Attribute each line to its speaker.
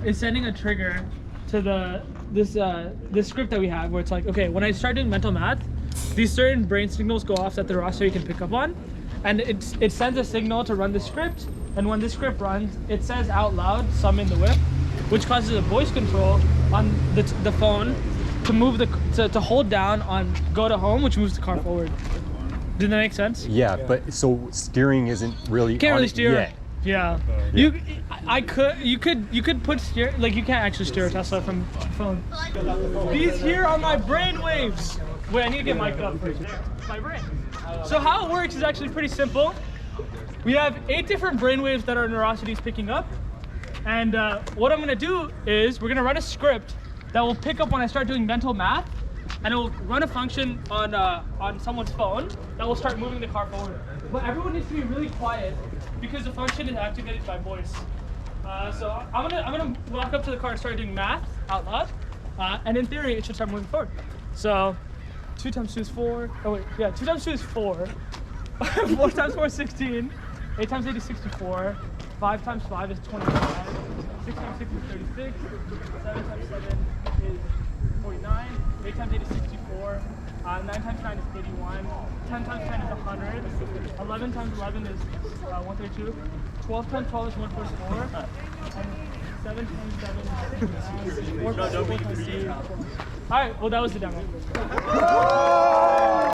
Speaker 1: is sending a trigger to this script that we have, where it's like, okay, when I start doing mental math, these certain brain signals go off that the raw study can pick up on, and it sends a signal to run the script. And when the script runs, it says out loud, "sum in the whip," which causes a voice control on the phone to move to hold down on go to home, which moves the car forward. Did that make sense?
Speaker 2: Yeah, but so steering isn't really.
Speaker 1: You can't really steer.
Speaker 2: Yet.
Speaker 1: Yeah. You could put steer, like you can't actually steer a Tesla from phone. These here are my brain waves. Wait, I need to get mic'd up first. My brain. So how it works is actually pretty simple. We have 8 different brain waves that our neurosity is picking up. And what I'm gonna do is we're gonna run a script that will pick up when I start doing mental math, and it will run a function on someone's phone that will start moving the car forward. But everyone needs to be really quiet because the function is activated by voice. So I'm gonna walk up to the car and start doing math out loud, and in theory it should start moving forward. So 2 times 2 is 4. Oh wait, yeah, 2 times 2 is 4. 4 times 4 is 16. 8 times 8 is 64. 5 times 5 is 25. 6 times 6 is 36. 7 times 7 is 49. 8 times 8 is 64. 9 times 9 is 81. 10 times 10 is 100. 11 times 11 is 132. 12 times 12 is 144. And 7 times 7 is 4 times 2. Alright, well that was the demo.